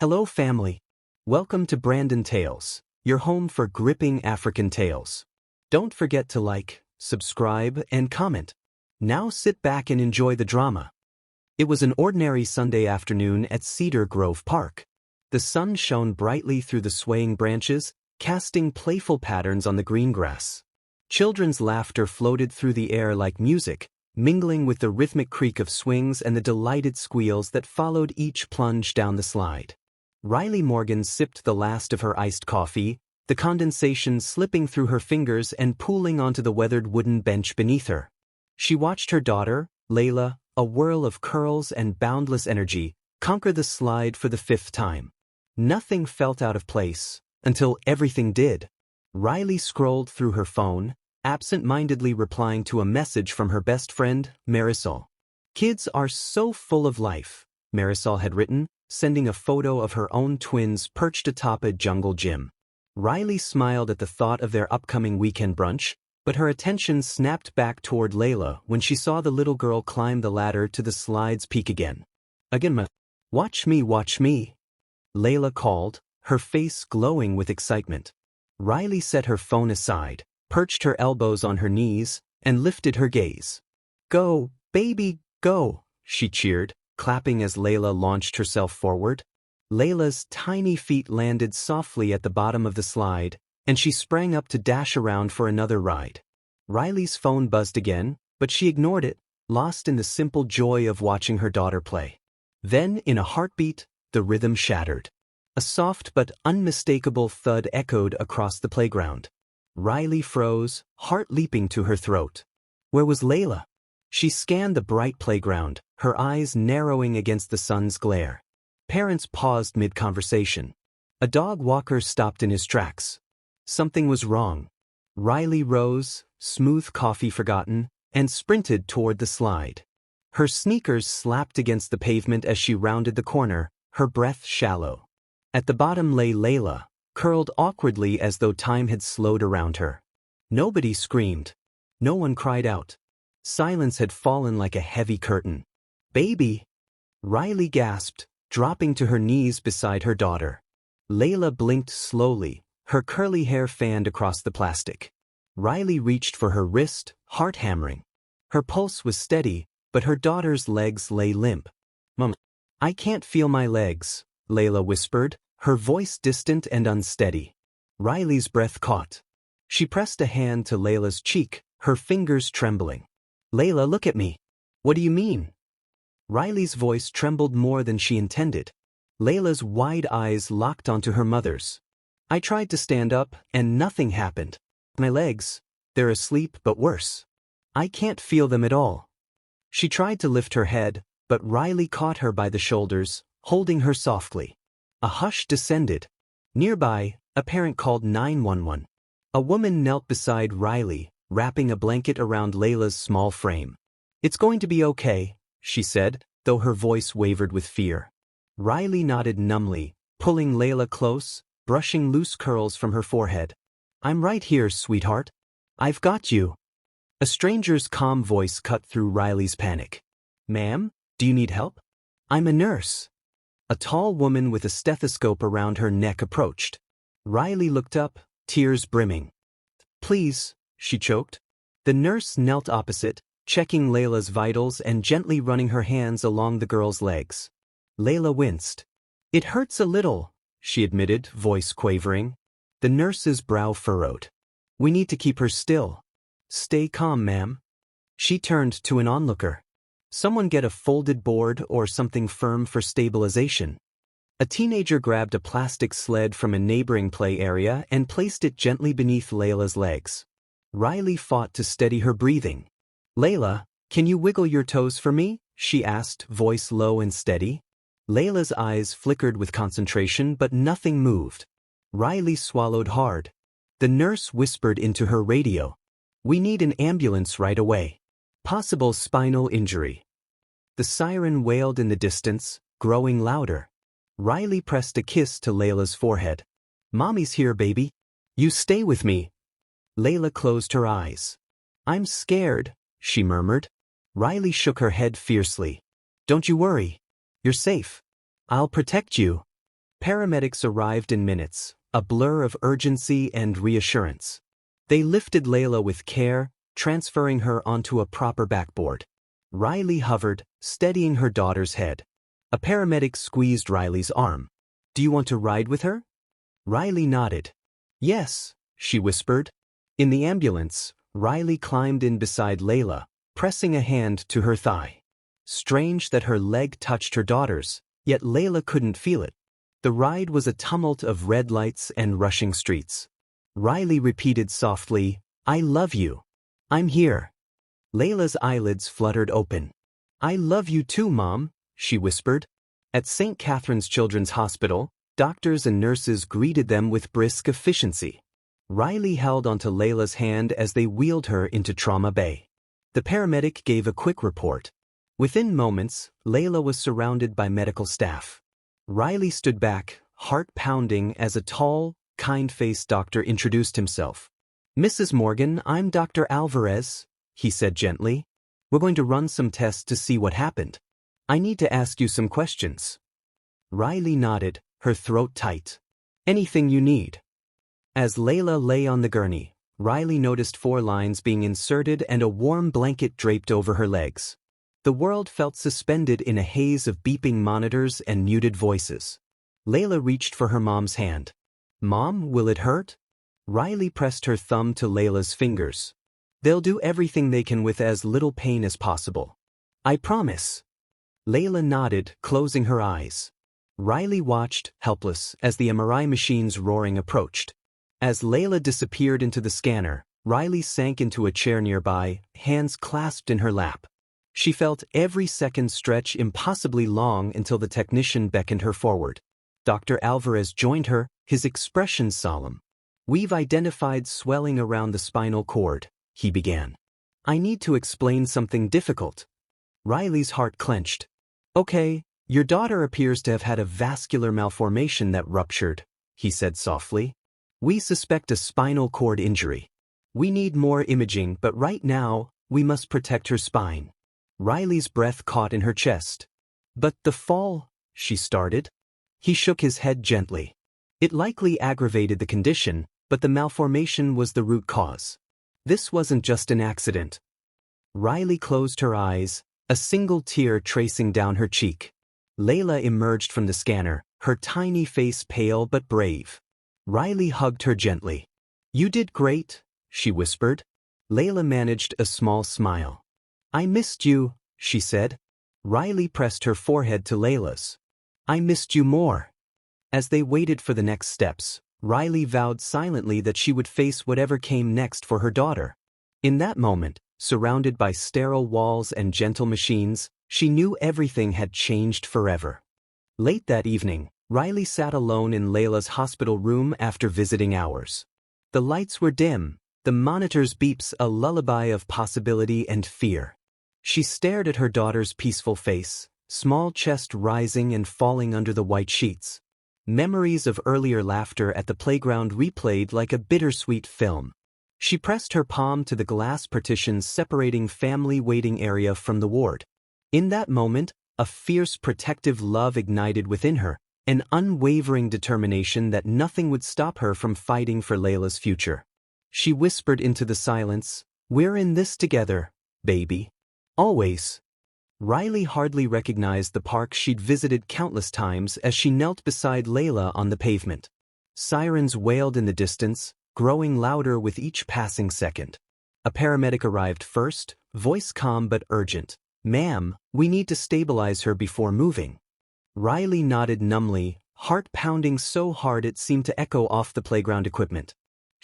Hello family. Welcome to Brandon Tales, your home for gripping African tales. Don't forget to like, subscribe, and comment. Now sit back and enjoy the drama. It was an ordinary Sunday afternoon at Cedar Grove Park. The sun shone brightly through the swaying branches, casting playful patterns on the green grass. Children's laughter floated through the air like music, mingling with the rhythmic creak of swings and the delighted squeals that followed each plunge down the slide. Riley Morgan sipped the last of her iced coffee, the condensation slipping through her fingers and pooling onto the weathered wooden bench beneath her. She watched her daughter, Leila, a whirl of curls and boundless energy, conquer the slide for the 5th time. Nothing felt out of place, until everything did. Riley scrolled through her phone, absent-mindedly replying to a message from her best friend, Marisol. "Kids are so full of life," Marisol had written, sending a photo of her own twins perched atop a jungle gym. Riley smiled at the thought of their upcoming weekend brunch, but her attention snapped back toward Leila when she saw the little girl climb the ladder to the slide's peak again. "Again, watch me," Leila called, her face glowing with excitement. Riley set her phone aside, perched her elbows on her knees, and lifted her gaze. "Go, baby, go," she cheered, clapping as Leila launched herself forward. Leila's tiny feet landed softly at the bottom of the slide, and she sprang up to dash around for another ride. Riley's phone buzzed again, but she ignored it, lost in the simple joy of watching her daughter play. Then, in a heartbeat, the rhythm shattered. A soft but unmistakable thud echoed across the playground. Riley froze, heart leaping to her throat. Where was Leila? She scanned the bright playground, her eyes narrowing against the sun's glare. Parents paused mid-conversation. A dog walker stopped in his tracks. Something was wrong. Riley rose, smooth coffee forgotten, and sprinted toward the slide. Her sneakers slapped against the pavement as she rounded the corner, her breath shallow. At the bottom lay Leila, curled awkwardly as though time had slowed around her. Nobody screamed. No one cried out. Silence had fallen like a heavy curtain. "Baby!" Riley gasped, dropping to her knees beside her daughter. Leila blinked slowly, her curly hair fanned across the plastic. Riley reached for her wrist, heart hammering. Her pulse was steady, but her daughter's legs lay limp. "Mom, I can't feel my legs," Leila whispered, her voice distant and unsteady. Riley's breath caught. She pressed a hand to Leila's cheek, her fingers trembling. "Leila, look at me." "What do you mean?" Riley's voice trembled more than she intended. Leila's wide eyes locked onto her mother's. "I tried to stand up, and nothing happened. My legs, they're asleep but worse. I can't feel them at all." She tried to lift her head, but Riley caught her by the shoulders, holding her softly. A hush descended. Nearby, a parent called 911. A woman knelt beside Riley, wrapping a blanket around Leila's small frame. "It's going to be okay," she said, though her voice wavered with fear. Riley nodded numbly, pulling Leila close, brushing loose curls from her forehead. "I'm right here, sweetheart. I've got you." A stranger's calm voice cut through Riley's panic. "Ma'am, do you need help?" "I'm a nurse." A tall woman with a stethoscope around her neck approached. Riley looked up, tears brimming. "Please," she choked. The nurse knelt opposite, checking Leila's vitals and gently running her hands along the girl's legs. Leila winced. "It hurts a little," she admitted, voice quavering. The nurse's brow furrowed. "We need to keep her still." "Stay calm, ma'am." She turned to an onlooker. "Someone get a folded board or something firm for stabilization." A teenager grabbed a plastic sled from a neighboring play area and placed it gently beneath Leila's legs. Riley fought to steady her breathing. "Leila, can you wiggle your toes for me?" she asked, voice low and steady. Leila's eyes flickered with concentration, but nothing moved. Riley swallowed hard. The nurse whispered into her radio. "We need an ambulance right away. Possible spinal injury." The siren wailed in the distance, growing louder. Riley pressed a kiss to Leila's forehead. "Mommy's here, baby. You stay with me." Leila closed her eyes. "I'm scared," she murmured. Riley shook her head fiercely. "Don't you worry. You're safe. I'll protect you." Paramedics arrived in minutes, a blur of urgency and reassurance. They lifted Leila with care, transferring her onto a proper backboard. Riley hovered, steadying her daughter's head. A paramedic squeezed Riley's arm. "Do you want to ride with her?" Riley nodded. "Yes," she whispered. In the ambulance, Riley climbed in beside Leila, pressing a hand to her thigh. Strange that her leg touched her daughter's, yet Leila couldn't feel it. The ride was a tumult of red lights and rushing streets. Riley repeated softly, "I love you. I'm here." Leila's eyelids fluttered open. "I love you too, Mom," she whispered. At St. Catherine's Children's Hospital, doctors and nurses greeted them with brisk efficiency. Riley held onto Leila's hand as they wheeled her into trauma bay. The paramedic gave a quick report. Within moments, Leila was surrounded by medical staff. Riley stood back, heart pounding, as a tall, kind-faced doctor introduced himself. "Mrs. Morgan, I'm Dr. Alvarez," he said gently. "We're going to run some tests to see what happened. I need to ask you some questions." Riley nodded, her throat tight. "Anything you need." As Leila lay on the gurney, Riley noticed 4 lines being inserted and a warm blanket draped over her legs. The world felt suspended in a haze of beeping monitors and muted voices. Leila reached for her mom's hand. "Mom, will it hurt?" Riley pressed her thumb to Leila's fingers. "They'll do everything they can with as little pain as possible. I promise." Leila nodded, closing her eyes. Riley watched, helpless, as the MRI machine's roaring approached. As Leila disappeared into the scanner, Riley sank into a chair nearby, hands clasped in her lap. She felt every second stretch impossibly long until the technician beckoned her forward. Dr. Alvarez joined her, his expression solemn. "We've identified swelling around the spinal cord," he began. "I need to explain something difficult." Riley's heart clenched. "Okay, your daughter appears to have had a vascular malformation that ruptured," he said softly. "We suspect a spinal cord injury. We need more imaging, but right now, we must protect her spine." Riley's breath caught in her chest. "But the fall," she started. He shook his head gently. "It likely aggravated the condition, but the malformation was the root cause. This wasn't just an accident." Riley closed her eyes, a single tear tracing down her cheek. Leila emerged from the scanner, her tiny face pale but brave. Riley hugged her gently. "You did great," she whispered. Leila managed a small smile. "I missed you," she said. Riley pressed her forehead to Leila's. "I missed you more." As they waited for the next steps, Riley vowed silently that she would face whatever came next for her daughter. In that moment, surrounded by sterile walls and gentle machines, she knew everything had changed forever. Late that evening, Riley sat alone in Leila's hospital room after visiting hours. The lights were dim, the monitor's beeps a lullaby of possibility and fear. She stared at her daughter's peaceful face, small chest rising and falling under the white sheets. Memories of earlier laughter at the playground replayed like a bittersweet film. She pressed her palm to the glass partitions separating family waiting area from the ward. In that moment, a fierce protective love ignited within her, an unwavering determination that nothing would stop her from fighting for Leila's future. She whispered into the silence, "We're in this together, baby. Always." Riley hardly recognized the park she'd visited countless times as she knelt beside Leila on the pavement. Sirens wailed in the distance, growing louder with each passing second. A paramedic arrived first, voice calm but urgent. "Ma'am, we need to stabilize her before moving." Riley nodded numbly, heart pounding so hard it seemed to echo off the playground equipment.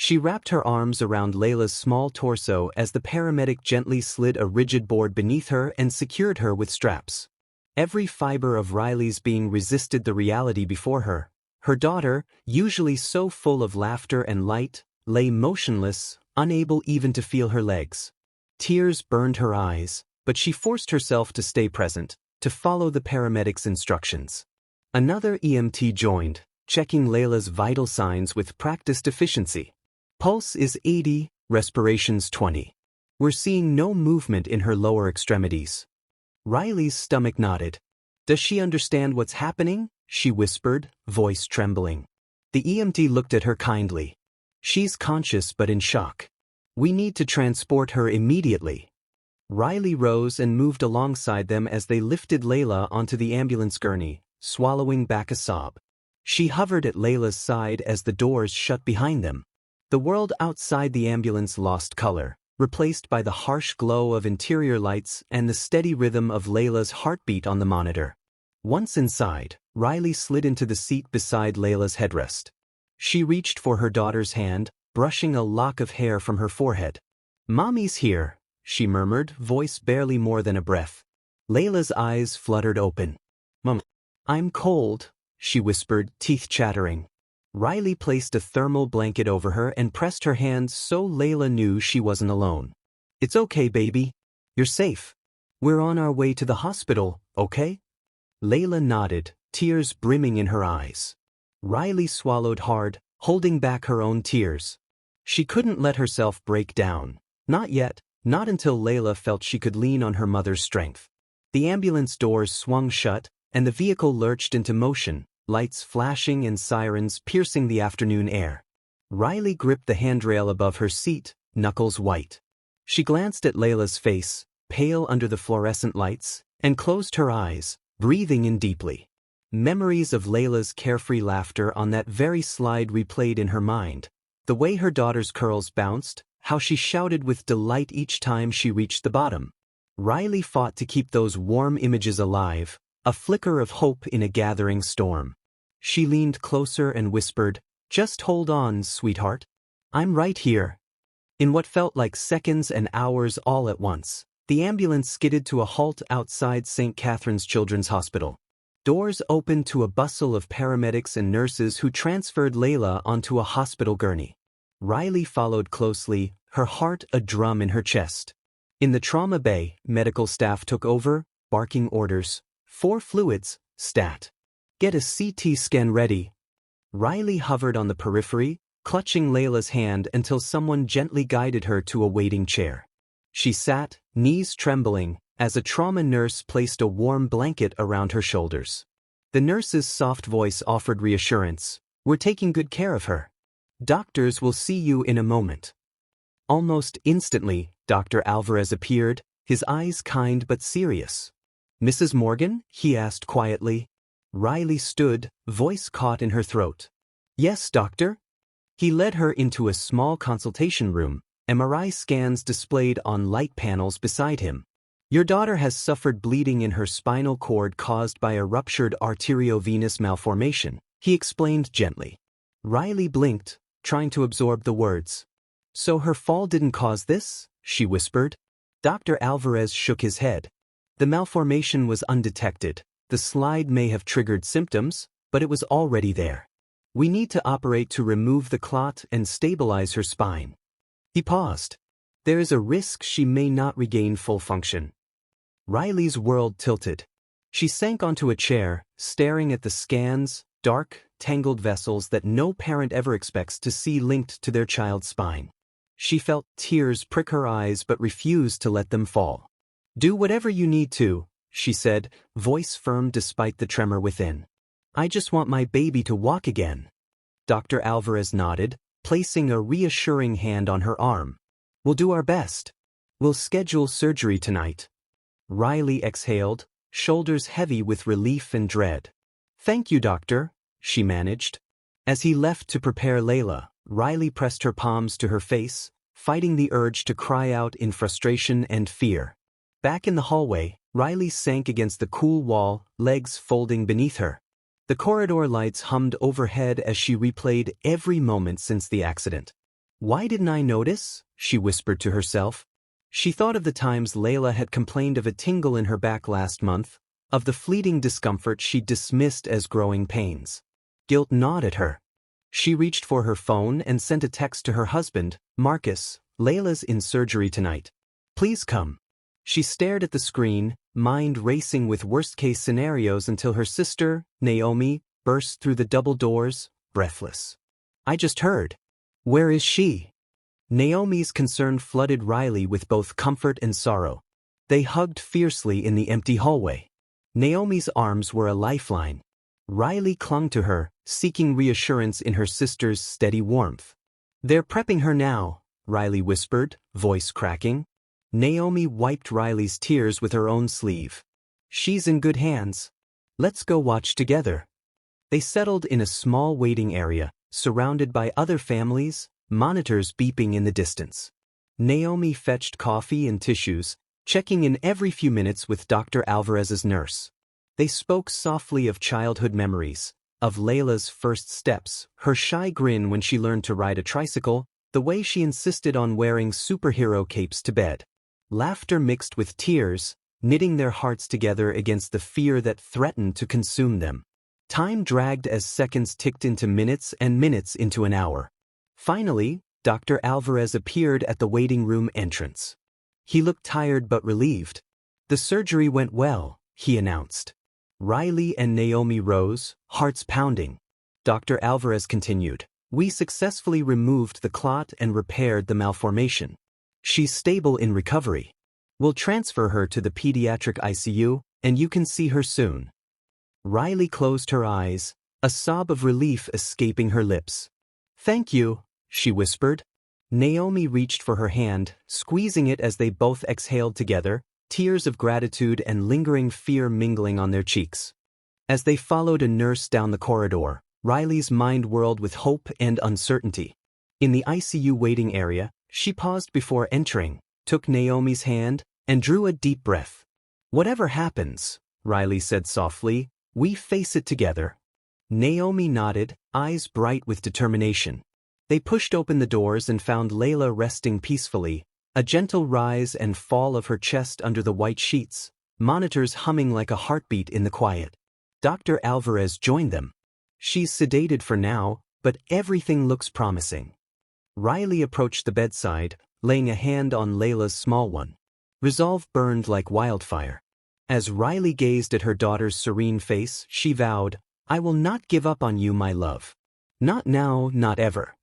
She wrapped her arms around Leila's small torso as the paramedic gently slid a rigid board beneath her and secured her with straps. Every fiber of Riley's being resisted the reality before her. Her daughter, usually so full of laughter and light, lay motionless, unable even to feel her legs. Tears burned her eyes, but she forced herself to stay present, to follow the paramedic's instructions. Another EMT joined, checking Leila's vital signs with practiced efficiency. Pulse is 80, respirations 20. We're seeing no movement in her lower extremities. Riley's stomach nodded. "Does she understand what's happening?" she whispered, voice trembling. The EMT looked at her kindly. She's conscious but in shock. We need to transport her immediately. Riley rose and moved alongside them as they lifted Leila onto the ambulance gurney, swallowing back a sob. She hovered at Leila's side as the doors shut behind them. The world outside the ambulance lost color, replaced by the harsh glow of interior lights and the steady rhythm of Leila's heartbeat on the monitor. Once inside, Riley slid into the seat beside Leila's headrest. She reached for her daughter's hand, brushing a lock of hair from her forehead. "Mommy's here," she murmured, voice barely more than a breath. Leila's eyes fluttered open. "Mom, I'm cold," she whispered, teeth chattering. Riley placed a thermal blanket over her and pressed her hands so Leila knew she wasn't alone. "It's okay, baby. You're safe. We're on our way to the hospital, okay?" Leila nodded, tears brimming in her eyes. Riley swallowed hard, holding back her own tears. She couldn't let herself break down. Not yet, not until Leila felt she could lean on her mother's strength. The ambulance doors swung shut, and the vehicle lurched into motion, lights flashing and sirens piercing the afternoon air. Riley gripped the handrail above her seat, knuckles white. She glanced at Leila's face, pale under the fluorescent lights, and closed her eyes, breathing in deeply. Memories of Leila's carefree laughter on that very slide replayed in her mind. The way her daughter's curls bounced, how she shouted with delight each time she reached the bottom. Riley fought to keep those warm images alive, a flicker of hope in a gathering storm. She leaned closer and whispered, "Just hold on, sweetheart. I'm right here." In what felt like seconds and hours all at once, the ambulance skidded to a halt outside St. Catherine's Children's Hospital. Doors opened to a bustle of paramedics and nurses who transferred Leila onto a hospital gurney. Riley followed closely, her heart a drum in her chest. In the trauma bay, medical staff took over, barking orders. 4 fluids, stat. Get a CT scan ready. Riley hovered on the periphery, clutching Leila's hand until someone gently guided her to a waiting chair. She sat, knees trembling, as a trauma nurse placed a warm blanket around her shoulders. The nurse's soft voice offered reassurance. "We're taking good care of her. Doctors will see you in a moment." Almost instantly, Dr. Alvarez appeared, his eyes kind but serious. "Mrs. Morgan?" he asked quietly. Riley stood, voice caught in her throat. "Yes, doctor." He led her into a small consultation room, MRI scans displayed on light panels beside him. "Your daughter has suffered bleeding in her spinal cord caused by a ruptured arteriovenous malformation," he explained gently. Riley blinked, trying to absorb the words. "So her fall didn't cause this?" she whispered. Dr. Alvarez shook his head. "The malformation was undetected. The slide may have triggered symptoms, but it was already there. We need to operate to remove the clot and stabilize her spine." He paused. "There is a risk she may not regain full function." Riley's world tilted. She sank onto a chair, staring at the scans, dark, tangled vessels that no parent ever expects to see linked to their child's spine. She felt tears prick her eyes but refused to let them fall. "Do whatever you need to," she said, voice firm despite the tremor within. "I just want my baby to walk again." Dr. Alvarez nodded, placing a reassuring hand on her arm. "We'll do our best. We'll schedule surgery tonight." Riley exhaled, shoulders heavy with relief and dread. "Thank you, doctor," she managed. As he left to prepare Leila, Riley pressed her palms to her face, fighting the urge to cry out in frustration and fear. Back in the hallway, Riley sank against the cool wall, legs folding beneath her. The corridor lights hummed overhead as she replayed every moment since the accident. "Why didn't I notice?" she whispered to herself. She thought of the times Leila had complained of a tingle in her back last month, of the fleeting discomfort she dismissed as growing pains. Guilt gnawed at her. She reached for her phone and sent a text to her husband, Marcus. "Leila's in surgery tonight. Please come." She stared at the screen, mind racing with worst-case scenarios until her sister, Naomi, burst through the double doors, breathless. "I just heard. Where is she?" Naomi's concern flooded Riley with both comfort and sorrow. They hugged fiercely in the empty hallway. Naomi's arms were a lifeline. Riley clung to her, seeking reassurance in her sister's steady warmth. "They're prepping her now," Riley whispered, voice cracking. Naomi wiped Riley's tears with her own sleeve. "She's in good hands. Let's go watch together." They settled in a small waiting area, surrounded by other families, monitors beeping in the distance. Naomi fetched coffee and tissues, checking in every few minutes with Dr. Alvarez's nurse. They spoke softly of childhood memories, of Leila's first steps, her shy grin when she learned to ride a tricycle, the way she insisted on wearing superhero capes to bed. Laughter mixed with tears, knitting their hearts together against the fear that threatened to consume them. Time dragged as seconds ticked into minutes and minutes into an hour. Finally, Dr. Alvarez appeared at the waiting room entrance. He looked tired but relieved. "The surgery went well," he announced. Riley and Naomi rose, hearts pounding. Dr. Alvarez continued, "We successfully removed the clot and repaired the malformation. She's stable in recovery. We'll transfer her to the pediatric ICU, and you can see her soon." Riley closed her eyes, a sob of relief escaping her lips. "Thank you," she whispered. Naomi reached for her hand, squeezing it as they both exhaled together, tears of gratitude and lingering fear mingling on their cheeks. As they followed a nurse down the corridor, Riley's mind whirled with hope and uncertainty. In the ICU waiting area, she paused before entering, took Naomi's hand, and drew a deep breath. "Whatever happens," Riley said softly, "we face it together." Naomi nodded, eyes bright with determination. They pushed open the doors and found Leila resting peacefully, a gentle rise and fall of her chest under the white sheets, monitors humming like a heartbeat in the quiet. Dr. Alvarez joined them. "She's sedated for now, but everything looks promising." Riley approached the bedside, laying a hand on Leila's small one. Resolve burned like wildfire. As Riley gazed at her daughter's serene face, she vowed, "I will not give up on you, my love. Not now, not ever."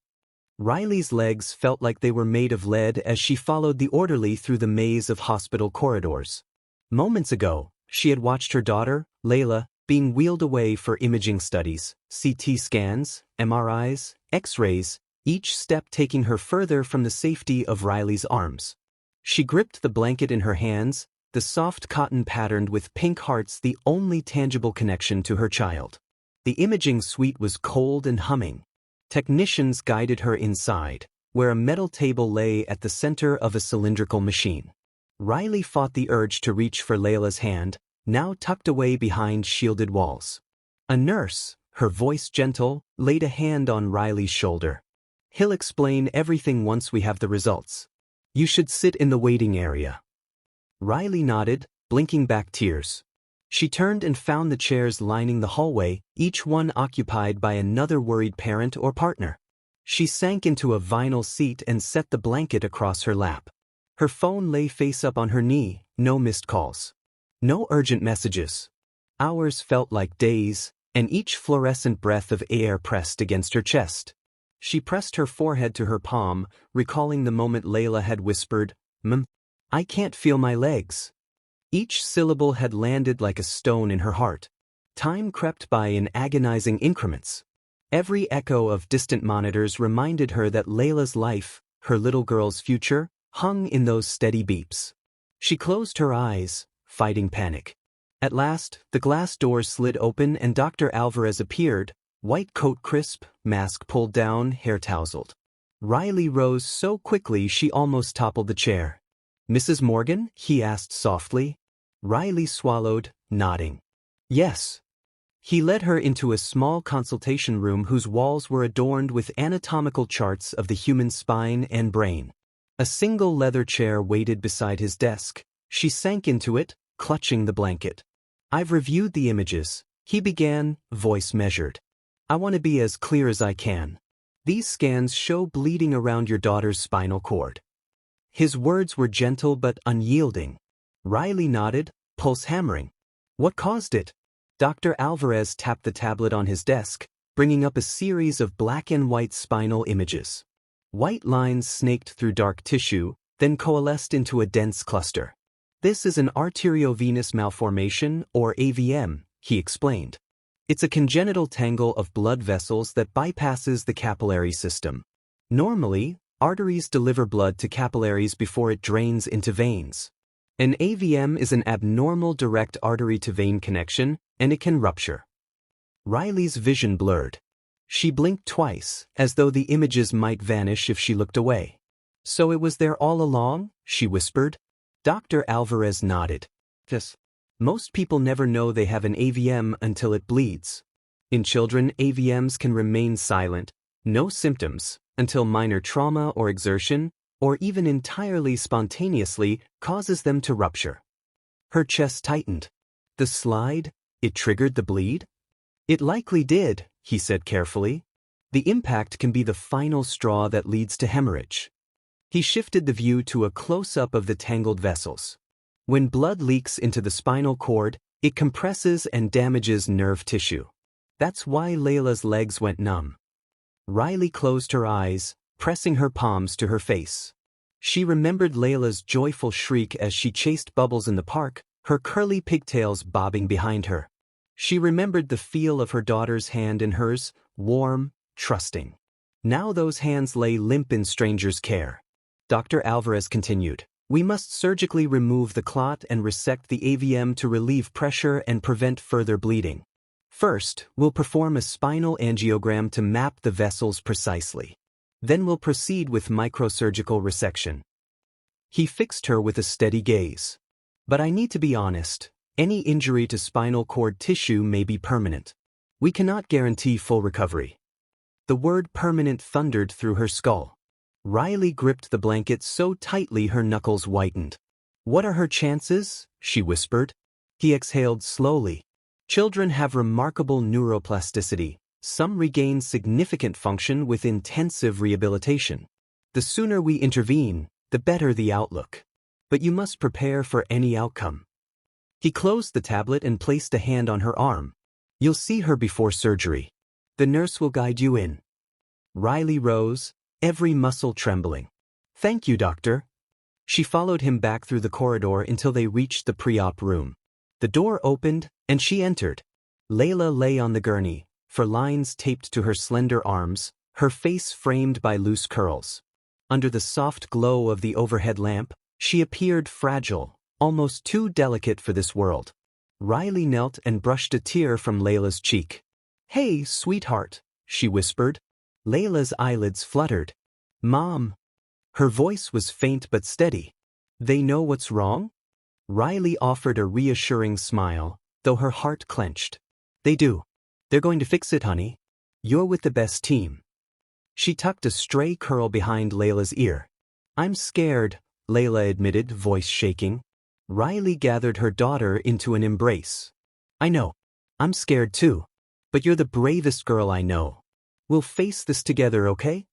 Riley's legs felt like they were made of lead as she followed the orderly through the maze of hospital corridors. Moments ago, she had watched her daughter, Leila, being wheeled away for imaging studies, CT scans, MRIs, X-rays, each step taking her further from the safety of Riley's arms. She gripped the blanket in her hands, the soft cotton patterned with pink hearts the only tangible connection to her child. The imaging suite was cold and humming. Technicians guided her inside, where a metal table lay at the center of a cylindrical machine. Riley fought the urge to reach for Leila's hand, now tucked away behind shielded walls. A nurse, her voice gentle, laid a hand on Riley's shoulder. "He'll explain everything once we have the results. You should sit in the waiting area." Riley nodded, blinking back tears. She turned and found the chairs lining the hallway, each one occupied by another worried parent or partner. She sank into a vinyl seat and set the blanket across her lap. Her phone lay face up on her knee, no missed calls. No urgent messages. Hours felt like days, and each fluorescent breath of air pressed against her chest. She pressed her forehead to her palm, recalling the moment Leila had whispered, I can't feel my legs." Each syllable had landed like a stone in her heart. Time crept by in agonizing increments. Every echo of distant monitors reminded her that Leila's life, her little girl's future, hung in those steady beeps. She closed her eyes, fighting panic. At last, the glass door slid open and Dr. Alvarez appeared, white coat crisp, mask pulled down, hair tousled. Riley rose so quickly she almost toppled the chair. "Mrs. Morgan?" he asked softly. Riley swallowed, nodding. "Yes." He led her into a small consultation room whose walls were adorned with anatomical charts of the human spine and brain. A single leather chair waited beside his desk. She sank into it, clutching the blanket. "I've reviewed the images," he began, voice measured. "I want to be as clear as I can. These scans show bleeding around your daughter's spinal cord." His words were gentle but unyielding. Riley nodded, pulse hammering. "What caused it?" Dr. Alvarez tapped the tablet on his desk, bringing up a series of black and white spinal images. White lines snaked through dark tissue, then coalesced into a dense cluster. "This is an arteriovenous malformation, or AVM," he explained. It's a congenital tangle of blood vessels that bypasses the capillary system. Normally, arteries deliver blood to capillaries before it drains into veins. An AVM is an abnormal direct artery-to-vein connection, and it can rupture. Riley's vision blurred. She blinked twice, as though the images might vanish if she looked away. "So it was there all along?" she whispered. Dr. Alvarez nodded. "Yes. Most people never know they have an AVM until it bleeds. In children, AVMs can remain silent, no symptoms, until minor trauma or exertion, or even entirely spontaneously, causes them to rupture." Her chest tightened. "The slide? It triggered the bleed?" "It likely did," he said carefully. "The impact can be the final straw that leads to hemorrhage." He shifted the view to a close-up of the tangled vessels. When blood leaks into the spinal cord, it compresses and damages nerve tissue. That's why Leila's legs went numb. Riley closed her eyes, pressing her palms to her face. She remembered Leila's joyful shriek as she chased Bubbles in the park, her curly pigtails bobbing behind her. She remembered the feel of her daughter's hand in hers, warm, trusting. Now those hands lay limp in strangers' care. Dr. Alvarez continued, "We must surgically remove the clot and resect the AVM to relieve pressure and prevent further bleeding. First, we'll perform a spinal angiogram to map the vessels precisely. Then we'll proceed with microsurgical resection." He fixed her with a steady gaze. "But I need to be honest. Any injury to spinal cord tissue may be permanent. We cannot guarantee full recovery." The word permanent thundered through her skull. Riley gripped the blanket so tightly her knuckles whitened. "What are her chances?" she whispered. He exhaled slowly. "Children have remarkable neuroplasticity. Some regain significant function with intensive rehabilitation. The sooner we intervene, the better the outlook. But you must prepare for any outcome." He closed the tablet and placed a hand on her arm. "You'll see her before surgery. The nurse will guide you in." Riley rose, every muscle trembling. "Thank you, doctor." She followed him back through the corridor until they reached the pre-op room. The door opened, and she entered. Leila lay on the gurney, lines taped to her slender arms, her face framed by loose curls. Under the soft glow of the overhead lamp, she appeared fragile, almost too delicate for this world. Riley knelt and brushed a tear from Leila's cheek. "Hey, sweetheart," she whispered. Leila's eyelids fluttered. "Mom." Her voice was faint but steady. "They know what's wrong?" Riley offered a reassuring smile, though her heart clenched. "They do. They're going to fix it, honey. You're with the best team." She tucked a stray curl behind Leila's ear. "I'm scared," Leila admitted, voice shaking. Riley gathered her daughter into an embrace. "I know. I'm scared too. But you're the bravest girl I know. We'll face this together, okay?"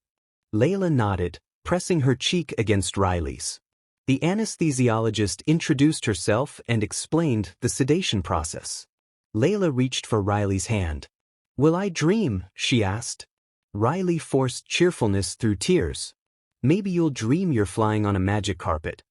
Leila nodded, pressing her cheek against Riley's. The anesthesiologist introduced herself and explained the sedation process. Leila reached for Riley's hand. "Will I dream?" she asked. Riley forced cheerfulness through tears. "Maybe you'll dream you're flying on a magic carpet."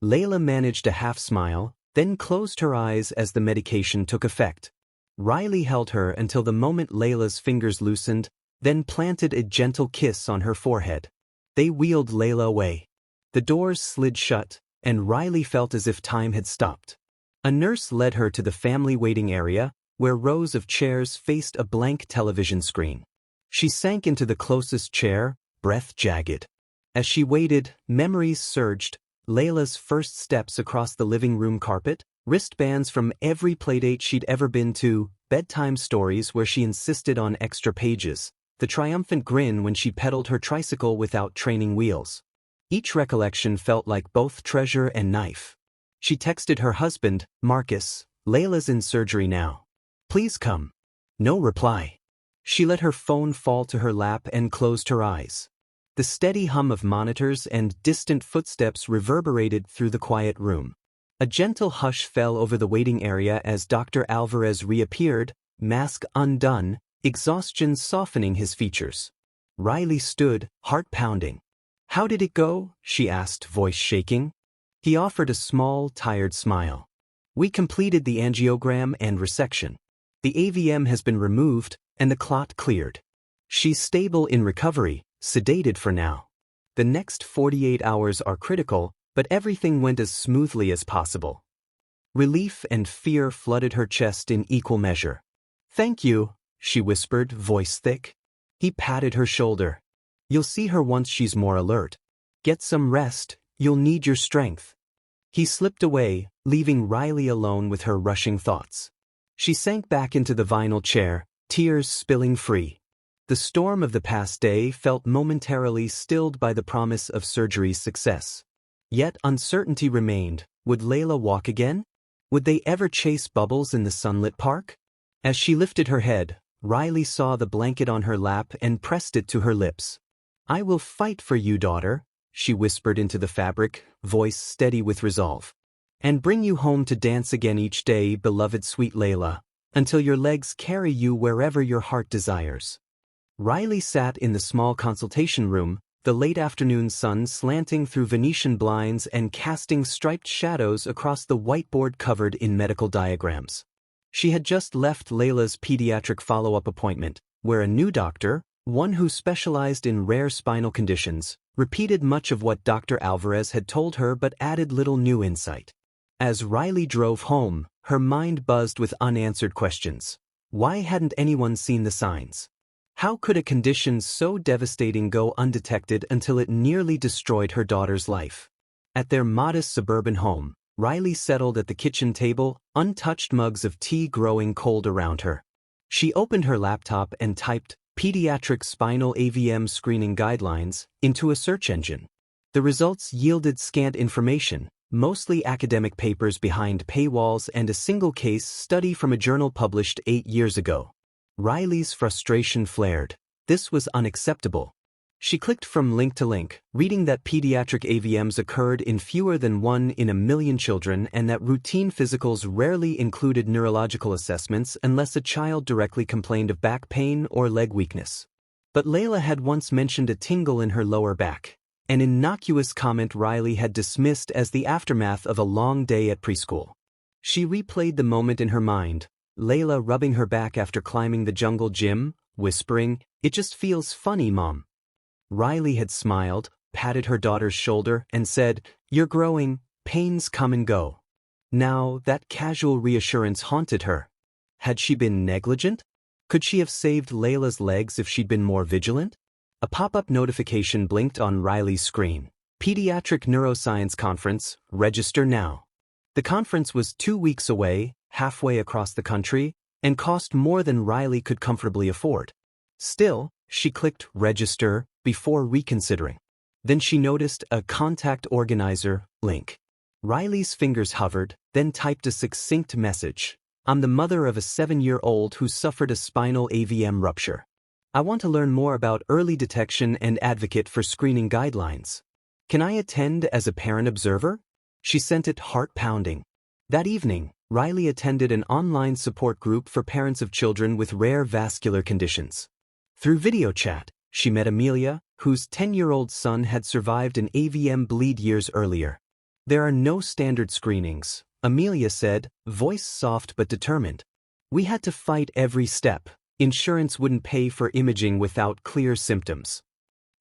Leila managed a half smile, then closed her eyes as the medication took effect. Riley held her until the moment Leila's fingers loosened, then planted a gentle kiss on her forehead. They wheeled Leila away. The doors slid shut, and Riley felt as if time had stopped. A nurse led her to the family waiting area, where rows of chairs faced a blank television screen. She sank into the closest chair, breath jagged. As she waited, memories surged. Leila's first steps across the living room carpet, wristbands from every playdate she'd ever been to, bedtime stories where she insisted on extra pages, the triumphant grin when she pedaled her tricycle without training wheels. Each recollection felt like both treasure and knife. She texted her husband, Marcus, "Leila's in surgery now. Please come." No reply. She let her phone fall to her lap and closed her eyes. The steady hum of monitors and distant footsteps reverberated through the quiet room. A gentle hush fell over the waiting area as Dr. Alvarez reappeared, mask undone, exhaustion softening his features. Riley stood, heart pounding. "How did it go?" she asked, voice shaking. He offered a small, tired smile. "We completed the angiogram and resection. The AVM has been removed, and the clot cleared. She's stable in recovery, sedated for now. The next 48 hours are critical, but everything went as smoothly as possible. Relief and fear flooded her chest in equal measure. "Thank you," she whispered, voice thick. He patted her shoulder. "You'll see her once she's more alert. Get some rest, you'll need your strength." He slipped away, leaving Riley alone with her rushing thoughts. She sank back into the vinyl chair, tears spilling free. The storm of the past day felt momentarily stilled by the promise of surgery's success. Yet uncertainty remained. Would Leila walk again? Would they ever chase bubbles in the sunlit park? As she lifted her head, Riley saw the blanket on her lap and pressed it to her lips. "I will fight for you, daughter," she whispered into the fabric, voice steady with resolve. "And bring you home to dance again each day, beloved sweet Leila, until your legs carry you wherever your heart desires." Riley sat in the small consultation room, the late afternoon sun slanting through Venetian blinds and casting striped shadows across the whiteboard covered in medical diagrams. She had just left Leila's pediatric follow-up appointment, where a new doctor, one who specialized in rare spinal conditions, repeated much of what Dr. Alvarez had told her but added little new insight. As Riley drove home, her mind buzzed with unanswered questions. Why hadn't anyone seen the signs? How could a condition so devastating go undetected until it nearly destroyed her daughter's life? At their modest suburban home, Riley settled at the kitchen table, untouched mugs of tea growing cold around her. She opened her laptop and typed "Pediatric Spinal AVM Screening Guidelines" into a search engine. The results yielded scant information, mostly academic papers behind paywalls and a single case study from a journal published 8 years ago. Riley's frustration flared. This was unacceptable. She clicked from link to link, reading that pediatric AVMs occurred in fewer than 1 in a million children and that routine physicals rarely included neurological assessments unless a child directly complained of back pain or leg weakness. But Leila had once mentioned a tingle in her lower back, an innocuous comment Riley had dismissed as the aftermath of a long day at preschool. She replayed the moment in her mind, Leila rubbing her back after climbing the jungle gym, whispering, "It just feels funny, Mom." Riley had smiled, patted her daughter's shoulder, and said, "You're growing, pains come and go." Now, that casual reassurance haunted her. Had she been negligent? Could she have saved Leila's legs if she'd been more vigilant? A pop-up notification blinked on Riley's screen. Pediatric Neuroscience Conference, register now. The conference was 2 weeks away, halfway across the country, and cost more than Riley could comfortably afford. Still, she clicked register before reconsidering. Then she noticed a contact organizer link. Riley's fingers hovered, then typed a succinct message. "I'm the mother of a 7-year-old who suffered a spinal AVM rupture. I want to learn more about early detection and advocate for screening guidelines. Can I attend as a parent observer?" She sent it heart-pounding. That evening, Riley attended an online support group for parents of children with rare vascular conditions. Through video chat, she met Amelia, whose 10-year-old son had survived an AVM bleed years earlier. "There are no standard screenings," Amelia said, voice soft but determined. "We had to fight every step. Insurance wouldn't pay for imaging without clear symptoms."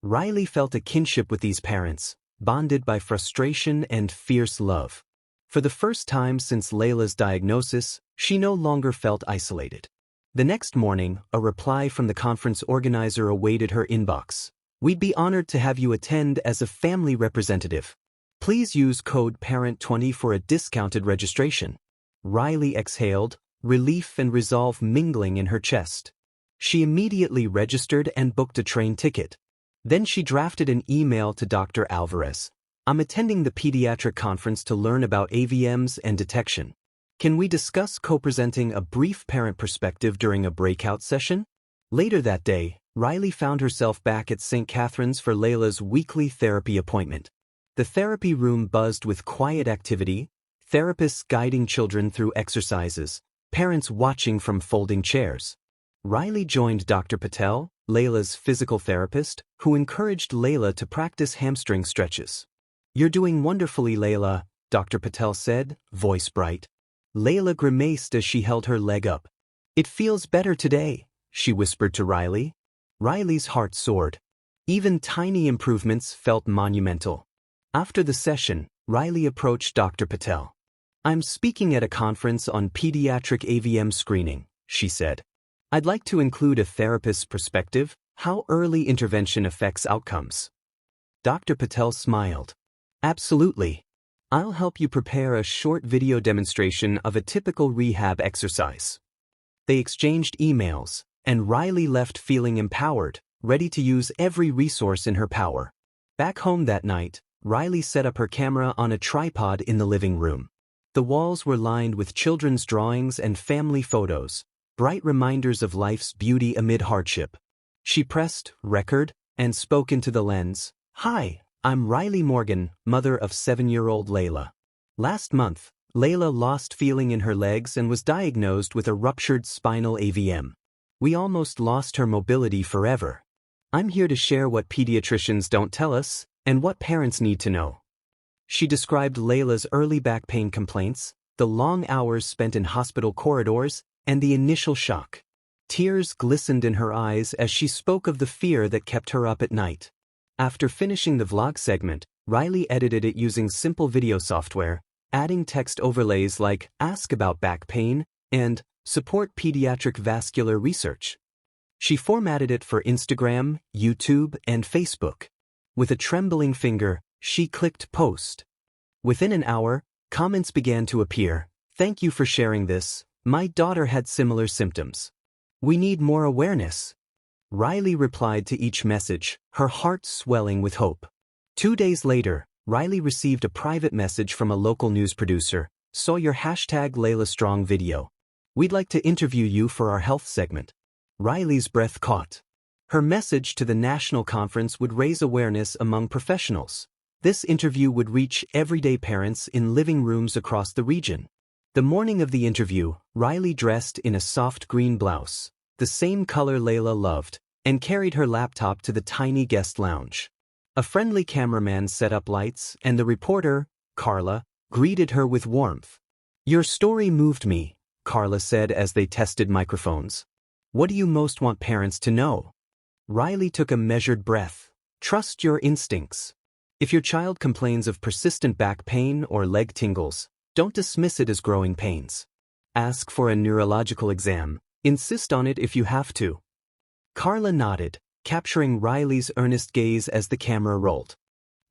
Riley felt a kinship with these parents, bonded by frustration and fierce love. For the first time since Leila's diagnosis, she no longer felt isolated. The next morning, a reply from the conference organizer awaited her inbox. "We'd be honored to have you attend as a family representative. Please use code PARENT20 for a discounted registration." Riley exhaled, relief and resolve mingling in her chest. She immediately registered and booked a train ticket. Then she drafted an email to Dr. Alvarez. "I'm attending the pediatric conference to learn about AVMs and detection. Can we discuss co-presenting a brief parent perspective during a breakout session?" Later that day, Riley found herself back at St. Catherine's for Leila's weekly therapy appointment. The therapy room buzzed with quiet activity, therapists guiding children through exercises, parents watching from folding chairs. Riley joined Dr. Patel, Leila's physical therapist, who encouraged Leila to practice hamstring stretches. "You're doing wonderfully, Leila," Dr. Patel said, voice bright. Leila grimaced as she held her leg up. "It feels better today," she whispered to Riley. Riley's heart soared. Even tiny improvements felt monumental. After the session, Riley approached Dr. Patel. "I'm speaking at a conference on pediatric AVM screening," she said. "I'd like to include a therapist's perspective, how early intervention affects outcomes." Dr. Patel smiled. "Absolutely. I'll help you prepare a short video demonstration of a typical rehab exercise." They exchanged emails, and Riley left feeling empowered, ready to use every resource in her power. Back home that night, Riley set up her camera on a tripod in the living room. The walls were lined with children's drawings and family photos, bright reminders of life's beauty amid hardship. She pressed record and spoke into the lens. "Hi, I'm Riley Morgan, mother of 7-year-old Leila. Last month, Leila lost feeling in her legs and was diagnosed with a ruptured spinal AVM. We almost lost her mobility forever. I'm here to share what pediatricians don't tell us and what parents need to know." She described Leila's early back pain complaints, the long hours spent in hospital corridors, and the initial shock. Tears glistened in her eyes as she spoke of the fear that kept her up at night. After finishing the vlog segment, Riley edited it using simple video software, adding text overlays like "Ask about back pain" and "Support pediatric vascular research." She formatted it for Instagram, YouTube, and Facebook. With a trembling finger, she clicked post. Within an hour, comments began to appear. "Thank you for sharing this. My daughter had similar symptoms. We need more awareness." Riley replied to each message, her heart swelling with hope. 2 days later, Riley received a private message from a local news producer. "Saw your #LeilaStrong video. We'd like to interview you for our health segment." Riley's breath caught. Her message to the national conference would raise awareness among professionals. This interview would reach everyday parents in living rooms across the region. The morning of the interview, Riley dressed in a soft green blouse, the same color Leila loved, and carried her laptop to the tiny guest lounge. A friendly cameraman set up lights, and the reporter, Carla, greeted her with warmth. "Your story moved me," Carla said as they tested microphones. "What do you most want parents to know?" Riley took a measured breath. "Trust your instincts. If your child complains of persistent back pain or leg tingles, don't dismiss it as growing pains. Ask for a neurological exam. Insist on it if you have to." Carla nodded, capturing Riley's earnest gaze as the camera rolled.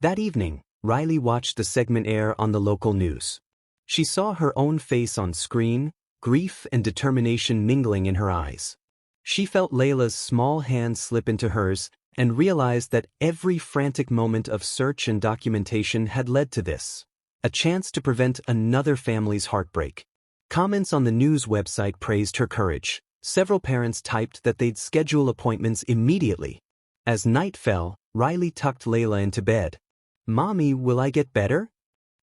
That evening, Riley watched the segment air on the local news. She saw her own face on screen, grief and determination mingling in her eyes. She felt Leila's small hand slip into hers and realized that every frantic moment of search and documentation had led to this, a chance to prevent another family's heartbreak. Comments on the news website praised her courage. Several parents typed that they'd schedule appointments immediately. As night fell, Riley tucked Leila into bed. "Mommy, will I get better?"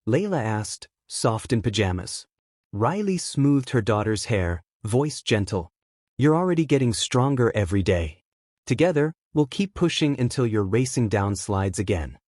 Leila asked, soft in pajamas. Riley smoothed her daughter's hair, voice gentle. "You're already getting stronger every day. Together, we'll keep pushing until you're racing down slides again."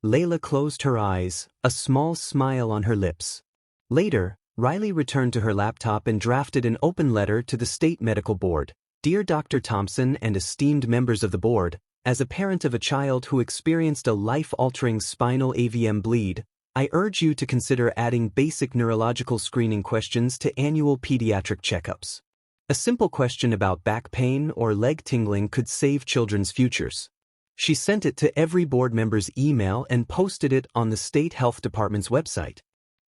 Leila closed her eyes, a small smile on her lips. Later, Riley returned to her laptop and drafted an open letter to the state medical board. "Dear Dr. Thompson and esteemed members of the board, as a parent of a child who experienced a life-altering spinal AVM bleed, I urge you to consider adding basic neurological screening questions to annual pediatric checkups. A simple question about back pain or leg tingling could save children's futures." She sent it to every board member's email and posted it on the state health department's website.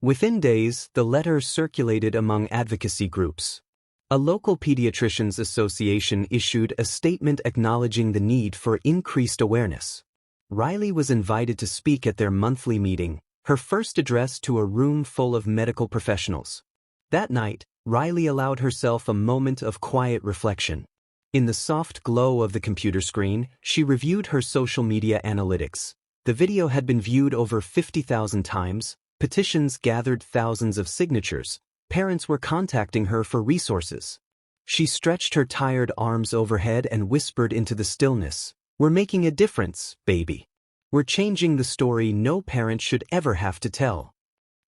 Within days, the letter circulated among advocacy groups. A local pediatricians association issued a statement acknowledging the need for increased awareness. Riley was invited to speak at their monthly meeting, her first address to a room full of medical professionals. That night, Riley allowed herself a moment of quiet reflection. In the soft glow of the computer screen, she reviewed her social media analytics. The video had been viewed over 50,000 times, petitions gathered thousands of signatures, parents were contacting her for resources. She stretched her tired arms overhead and whispered into the stillness, "We're making a difference, baby. We're changing the story no parent should ever have to tell."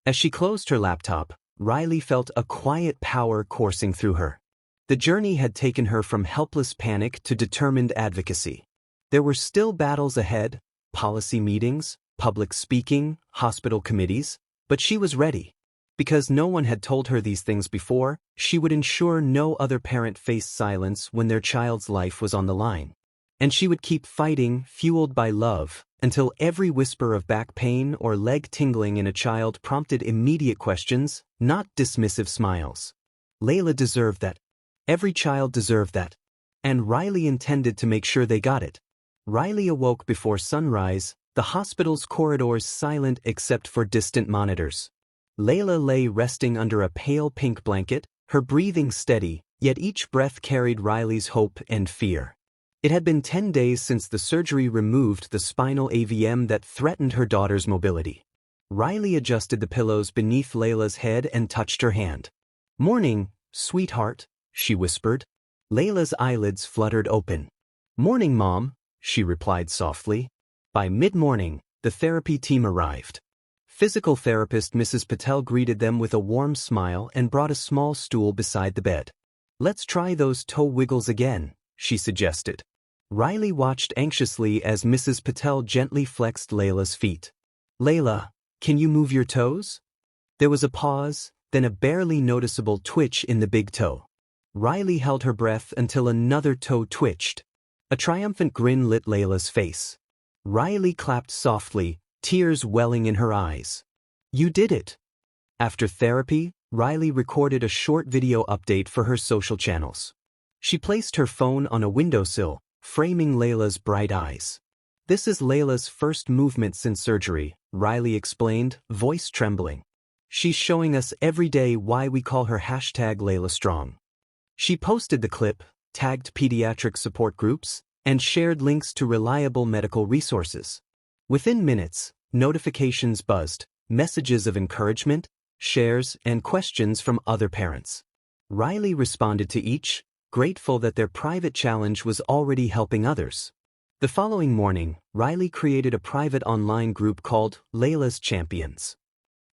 As she closed her laptop, Riley felt a quiet power coursing through her. The journey had taken her from helpless panic to determined advocacy. There were still battles ahead, policy meetings, public speaking, hospital committees, but she was ready. Because no one had told her these things before, she would ensure no other parent faced silence when their child's life was on the line. And she would keep fighting, fueled by love, until every whisper of back pain or leg tingling in a child prompted immediate questions, not dismissive smiles. Leila deserved that. Every child deserved that. And Riley intended to make sure they got it. Riley awoke before sunrise, the hospital's corridors silent except for distant monitors. Leila lay resting under a pale pink blanket, her breathing steady, yet each breath carried Riley's hope and fear. It had been 10 days since the surgery removed the spinal AVM that threatened her daughter's mobility. Riley adjusted the pillows beneath Leila's head and touched her hand. "Morning, sweetheart," she whispered. Leila's eyelids fluttered open. "Morning, Mom," she replied softly. By mid-morning, the therapy team arrived. Physical therapist Mrs. Patel greeted them with a warm smile and brought a small stool beside the bed. "Let's try those toe wiggles again," she suggested. Riley watched anxiously as Mrs. Patel gently flexed Leila's feet. "Leila, can you move your toes?" There was a pause, then a barely noticeable twitch in the big toe. Riley held her breath until another toe twitched. A triumphant grin lit Leila's face. Riley clapped softly, tears welling in her eyes. "You did it." After therapy, Riley recorded a short video update for her social channels. She placed her phone on a windowsill, framing Leila's bright eyes. "This is Leila's first movement since surgery," Riley explained, voice trembling. "She's showing us every day why we call her #LeilaStrong." She posted the clip, tagged pediatric support groups, and shared links to reliable medical resources. Within minutes, notifications buzzed, messages of encouragement, shares, and questions from other parents. Riley responded to each, grateful that their private challenge was already helping others. The following morning, Riley created a private online group called Leila's Champions.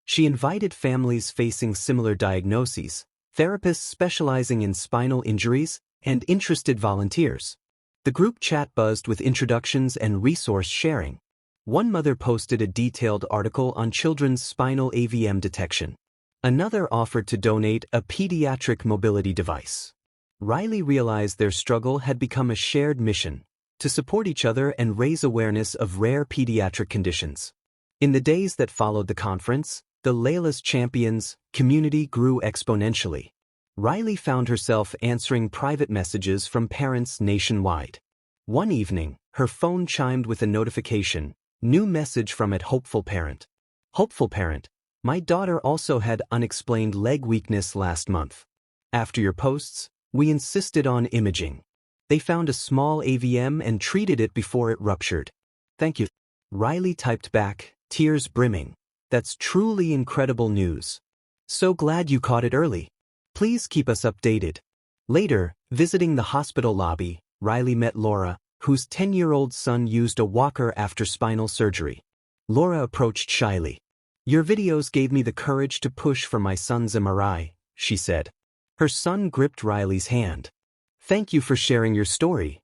She invited families facing similar diagnoses, therapists specializing in spinal injuries, and interested volunteers. The group chat buzzed with introductions and resource sharing. One mother posted a detailed article on children's spinal AVM detection. Another offered to donate a pediatric mobility device. Riley realized their struggle had become a shared mission, to support each other and raise awareness of rare pediatric conditions. In the days that followed the conference, the Leila's Champions community grew exponentially. Riley found herself answering private messages from parents nationwide. One evening, her phone chimed with a notification, new message from a hopeful parent. "Hopeful parent, my daughter also had unexplained leg weakness last month. After your posts, we insisted on imaging. They found a small AVM and treated it before it ruptured. Thank you." Riley typed back, tears brimming. "That's truly incredible news. So glad you caught it early. Please keep us updated." Later, visiting the hospital lobby, Riley met Laura, whose 10-year-old son used a walker after spinal surgery. Laura approached shyly. "Your videos gave me the courage to push for my son's MRI," she said. Her son gripped Riley's hand. "Thank you for sharing your story."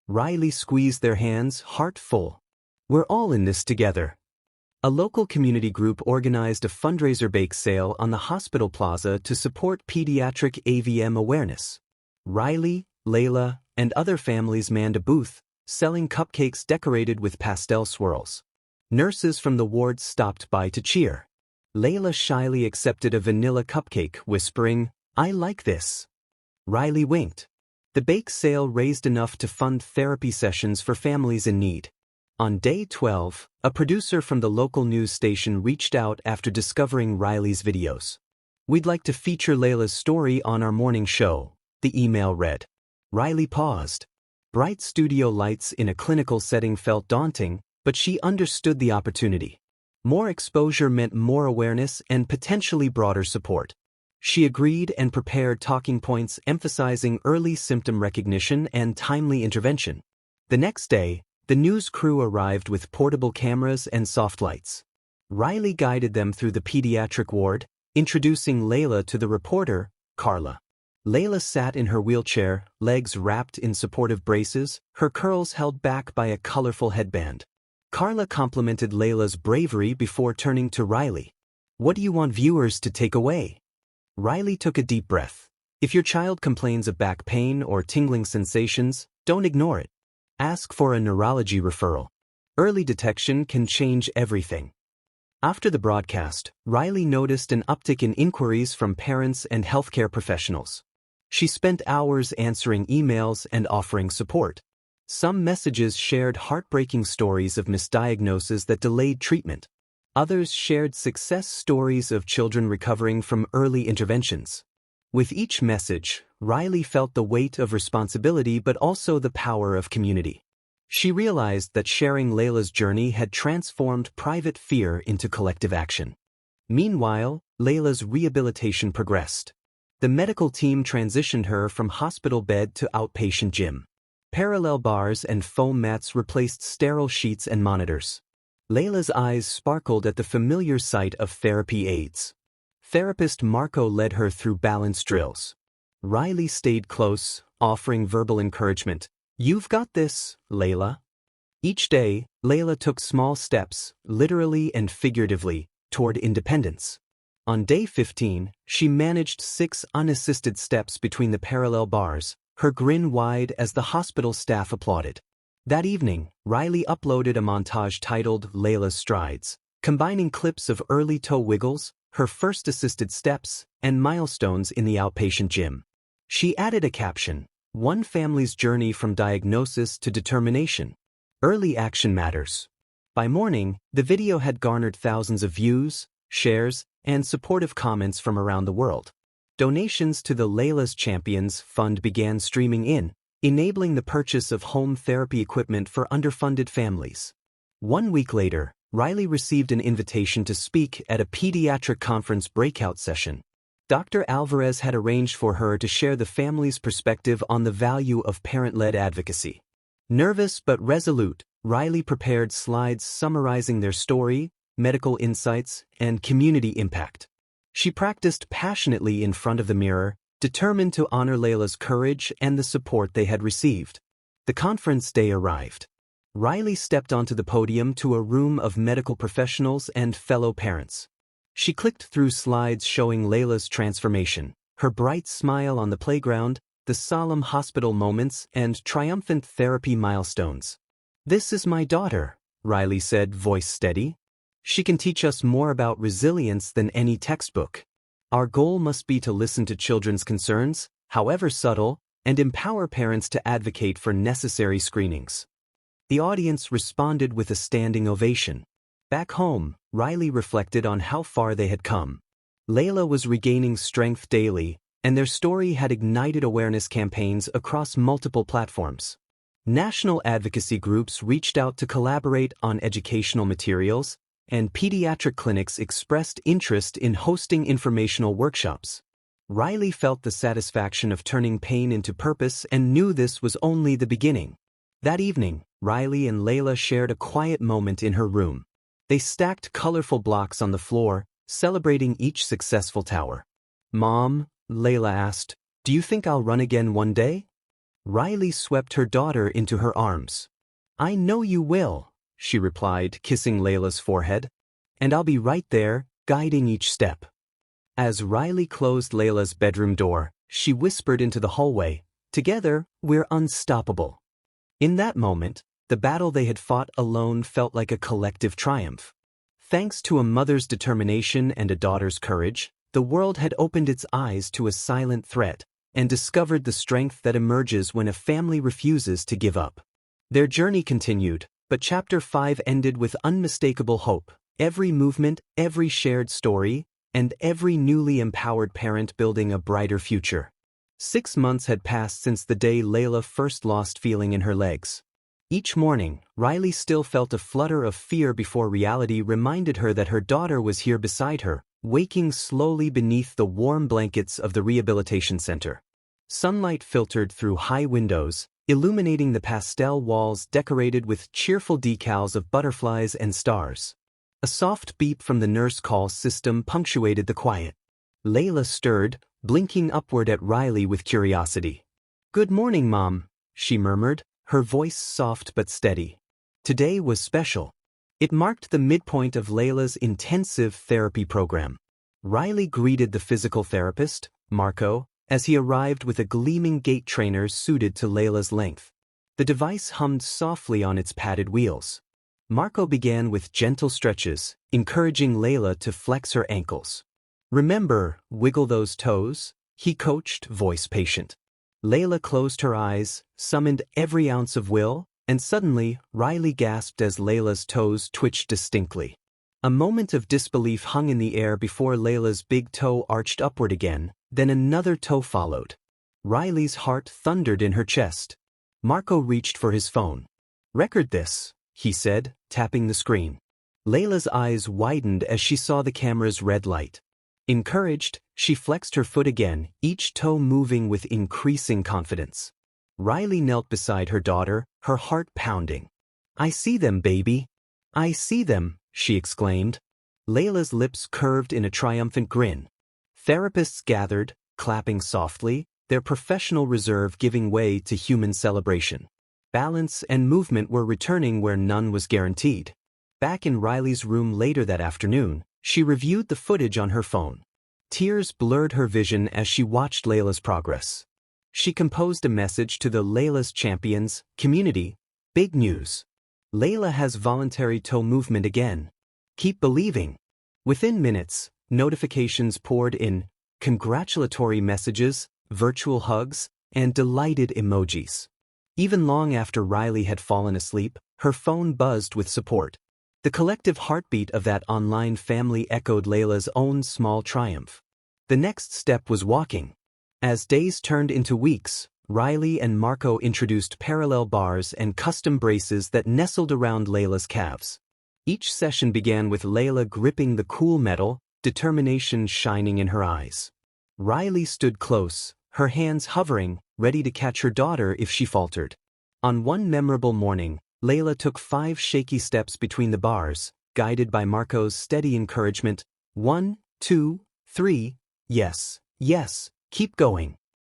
Riley squeezed their hands, heart full. "We're all in this together." A local community group organized a fundraiser bake sale on the hospital plaza to support pediatric AVM awareness. Riley, Leila, and other families manned a booth, selling cupcakes decorated with pastel swirls. Nurses from the ward stopped by to cheer. Leila shyly accepted a vanilla cupcake, whispering, "I like this." Riley winked. The bake sale raised enough to fund therapy sessions for families in need. On day 12, a producer from the local news station reached out after discovering Riley's videos. "We'd like to feature Leila's story on our morning show," the email read. Riley paused. Bright studio lights in a clinical setting felt daunting, but she understood the opportunity. More exposure meant more awareness and potentially broader support. She agreed and prepared talking points emphasizing early symptom recognition and timely intervention. The next day, the news crew arrived with portable cameras and soft lights. Riley guided them through the pediatric ward, introducing Leila to the reporter, Carla. Leila sat in her wheelchair, legs wrapped in supportive braces, her curls held back by a colorful headband. Carla complimented Leila's bravery before turning to Riley. "What do you want viewers to take away?" Riley took a deep breath. "If your child complains of back pain or tingling sensations, don't ignore it. Ask for a neurology referral. Early detection can change everything." After the broadcast, Riley noticed an uptick in inquiries from parents and healthcare professionals. She spent hours answering emails and offering support. Some messages shared heartbreaking stories of misdiagnosis that delayed treatment. Others shared success stories of children recovering from early interventions. With each message, Riley felt the weight of responsibility but also the power of community. She realized that sharing Leila's journey had transformed private fear into collective action. Meanwhile, Leila's rehabilitation progressed. The medical team transitioned her from hospital bed to outpatient gym. Parallel bars and foam mats replaced sterile sheets and monitors. Leila's eyes sparkled at the familiar sight of therapy aids. Therapist Marco led her through balance drills. Riley stayed close, offering verbal encouragement. "You've got this, Leila." Each day, Leila took small steps, literally and figuratively, toward independence. On day 15, she managed 6 unassisted steps between the parallel bars, her grin wide as the hospital staff applauded. That evening, Riley uploaded a montage titled Leila's Strides, combining clips of early toe wiggles, her first assisted steps, and milestones in the outpatient gym. She added a caption, "One family's journey from diagnosis to determination. Early action matters." By morning, the video had garnered thousands of views, shares, and supportive comments from around the world. Donations to the Leila's Champions Fund began streaming in, enabling the purchase of home therapy equipment for underfunded families. 1 week later, Riley received an invitation to speak at a pediatric conference breakout session. Dr. Alvarez had arranged for her to share the family's perspective on the value of parent-led advocacy. Nervous but resolute, Riley prepared slides summarizing their story, medical insights, and community impact. She practiced passionately in front of the mirror, determined to honor Leila's courage and the support they had received. The conference day arrived. Riley stepped onto the podium to a room of medical professionals and fellow parents. She clicked through slides showing Leila's transformation, her bright smile on the playground, the solemn hospital moments, and triumphant therapy milestones. "This is my daughter," Riley said, voice steady. "She can teach us more about resilience than any textbook. Our goal must be to listen to children's concerns, however subtle, and empower parents to advocate for necessary screenings." The audience responded with a standing ovation. Back home, Riley reflected on how far they had come. Leila was regaining strength daily, and their story had ignited awareness campaigns across multiple platforms. National advocacy groups reached out to collaborate on educational materials, and pediatric clinics expressed interest in hosting informational workshops. Riley felt the satisfaction of turning pain into purpose and knew this was only the beginning. That evening, Riley and Leila shared a quiet moment in her room. They stacked colorful blocks on the floor, celebrating each successful tower. "Mom," Leila asked, "do you think I'll run again one day?" Riley swept her daughter into her arms. "I know you will," she replied, kissing Leila's forehead. "And I'll be right there, guiding each step." As Riley closed Leila's bedroom door, she whispered into the hallway, "Together, we're unstoppable." In that moment, the battle they had fought alone felt like a collective triumph. Thanks to a mother's determination and a daughter's courage, the world had opened its eyes to a silent threat and discovered the strength that emerges when a family refuses to give up. Their journey continued, but Chapter 5 ended with unmistakable hope. Every movement, every shared story, and every newly empowered parent building a brighter future. 6 months had passed since the day Leila first lost feeling in her legs. Each morning, Riley still felt a flutter of fear before reality reminded her that her daughter was here beside her, waking slowly beneath the warm blankets of the rehabilitation center. Sunlight filtered through high windows, illuminating the pastel walls decorated with cheerful decals of butterflies and stars. A soft beep from the nurse call system punctuated the quiet. Leila stirred, blinking upward at Riley with curiosity. "Good morning, Mom," she murmured, her voice soft but steady. Today was special. It marked the midpoint of Leila's intensive therapy program. Riley greeted the physical therapist, Marco, as he arrived with a gleaming gait trainer suited to Leila's length. The device hummed softly on its padded wheels. Marco began with gentle stretches, encouraging Leila to flex her ankles. "Remember, wiggle those toes," he coached, voice patient. Leila closed her eyes, summoned every ounce of will, and suddenly, Riley gasped as Leila's toes twitched distinctly. A moment of disbelief hung in the air before Leila's big toe arched upward again, then another toe followed. Riley's heart thundered in her chest. Marco reached for his phone. "Record this," he said, tapping the screen. Leila's eyes widened as she saw the camera's red light. Encouraged, she flexed her foot again, each toe moving with increasing confidence. Riley knelt beside her daughter, her heart pounding. "I see them, baby. I see them," she exclaimed. Leila's lips curved in a triumphant grin. Therapists gathered, clapping softly, their professional reserve giving way to human celebration. Balance and movement were returning where none was guaranteed. Back in Riley's room later that afternoon, she reviewed the footage on her phone. Tears blurred her vision as she watched Leila's progress. She composed a message to the Leila's Champions community. "Big news. Leila has voluntary toe movement again. Keep believing." Within minutes, notifications poured in, congratulatory messages, virtual hugs, and delighted emojis. Even long after Riley had fallen asleep, her phone buzzed with support. The collective heartbeat of that online family echoed Leila's own small triumph. The next step was walking. As days turned into weeks, Riley and Marco introduced parallel bars and custom braces that nestled around Leila's calves. Each session began with Leila gripping the cool metal, determination shining in her eyes. Riley stood close, her hands hovering, ready to catch her daughter if she faltered. On one memorable morning, Leila took 5 shaky steps between the bars, guided by Marco's steady encouragement. 1, 2, 3, yes, yes, keep going.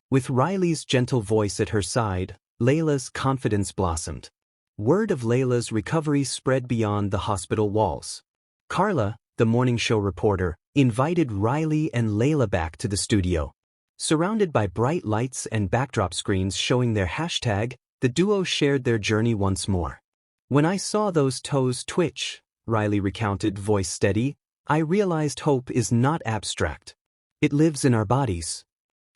With Riley's gentle voice at her side, Leila's confidence blossomed. Word of Leila's recovery spread beyond the hospital walls. Carla, the morning show reporter, invited Riley and Leila back to the studio. Surrounded by bright lights and backdrop screens showing their hashtag, the duo shared their journey once more. "When I saw those toes twitch," Riley recounted, voice steady, "I realized hope is not abstract. It lives in our bodies."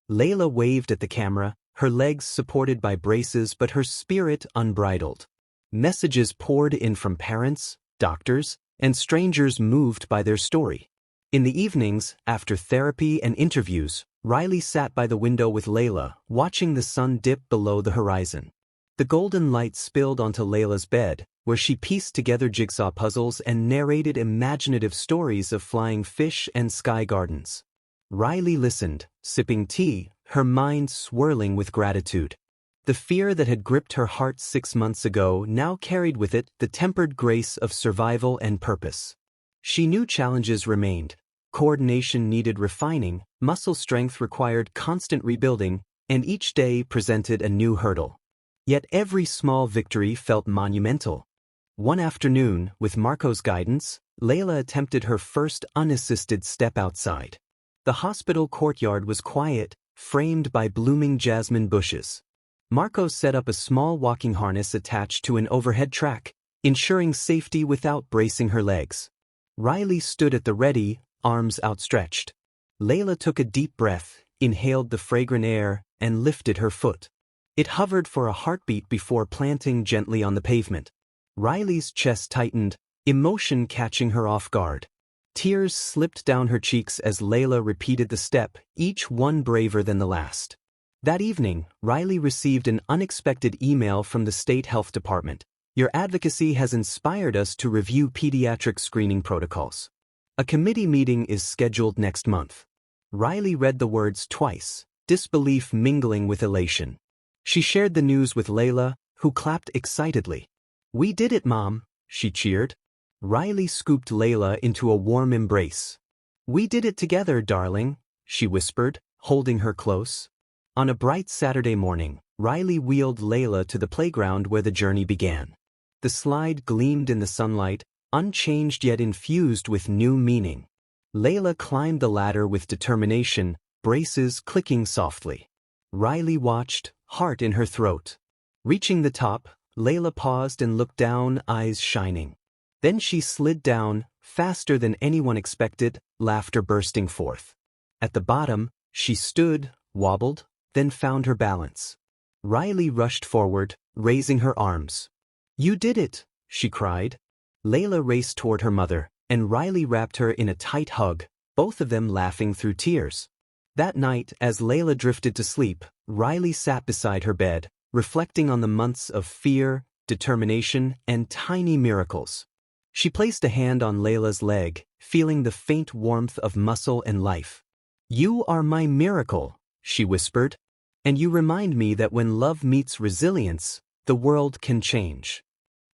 Leila waved at the camera, her legs supported by braces but her spirit unbridled. Messages poured in from parents, doctors, and strangers moved by their story. In the evenings, after therapy and interviews, Riley sat by the window with Leila, watching the sun dip below the horizon. The golden light spilled onto Leila's bed, where she pieced together jigsaw puzzles and narrated imaginative stories of flying fish and sky gardens. Riley listened, sipping tea, her mind swirling with gratitude. The fear that had gripped her heart 6 months ago now carried with it the tempered grace of survival and purpose. She knew challenges remained. Coordination needed refining, muscle strength required constant rebuilding, and each day presented a new hurdle. Yet every small victory felt monumental. One afternoon, with Marco's guidance, Leila attempted her first unassisted step outside. The hospital courtyard was quiet, framed by blooming jasmine bushes. Marco set up a small walking harness attached to an overhead track, ensuring safety without bracing her legs. Riley stood at the ready, arms outstretched. Leila took a deep breath, inhaled the fragrant air, and lifted her foot. It hovered for a heartbeat before planting gently on the pavement. Riley's chest tightened, emotion catching her off guard. Tears slipped down her cheeks as Leila repeated the step, each one braver than the last. That evening, Riley received an unexpected email from the state health department. "Your advocacy has inspired us to review pediatric screening protocols. A committee meeting is scheduled next month." Riley read the words twice, disbelief mingling with elation. She shared the news with Leila, who clapped excitedly. "We did it, Mom," she cheered. Riley scooped Leila into a warm embrace. "We did it together, darling," she whispered, holding her close. On a bright Saturday morning, Riley wheeled Leila to the playground where the journey began. The slide gleamed in the sunlight, unchanged yet infused with new meaning. Leila climbed the ladder with determination, braces clicking softly. Riley watched, heart in her throat. Reaching the top, Leila paused and looked down, eyes shining. Then she slid down, faster than anyone expected, laughter bursting forth. At the bottom, she stood, wobbled, then found her balance. Riley rushed forward, raising her arms. "You did it!" she cried. Leila raced toward her mother, and Riley wrapped her in a tight hug, both of them laughing through tears. That night, as Leila drifted to sleep, Riley sat beside her bed, reflecting on the months of fear, determination, and tiny miracles. She placed a hand on Leila's leg, feeling the faint warmth of muscle and life. "You are my miracle," she whispered, "and you remind me that when love meets resilience, the world can change."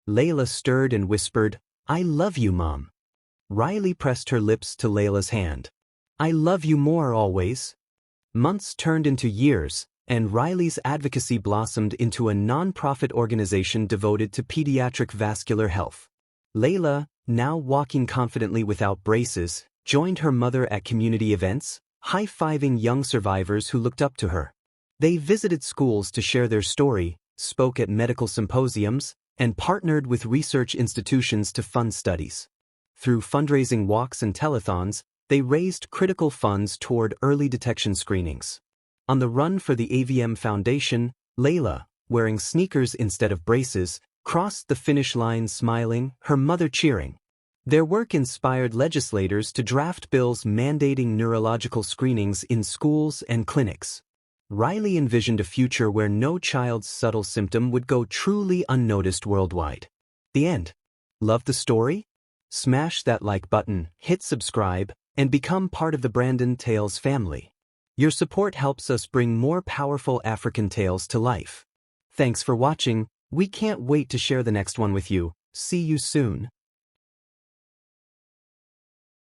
Leila stirred and whispered, "I love you, Mom." Riley pressed her lips to Leila's hand. "I love you more always." Months turned into years, and Riley's advocacy blossomed into a non-profit organization devoted to pediatric vascular health. Leila, now walking confidently without braces, joined her mother at community events, high-fiving young survivors who looked up to her. They visited schools to share their story, spoke at medical symposiums, and partnered with research institutions to fund studies. Through fundraising walks and telethons, they raised critical funds toward early detection screenings. On the run for the AVM Foundation, Leila, wearing sneakers instead of braces, crossed the finish line smiling, her mother cheering. Their work inspired legislators to draft bills mandating neurological screenings in schools and clinics. Riley envisioned a future where no child's subtle symptom would go truly unnoticed worldwide. The end. Love the story? Smash that like button, hit subscribe, and become part of the Brandon Tales family. Your support helps us bring more powerful African tales to life. Thanks for watching. We can't wait to share the next one with you. See you soon.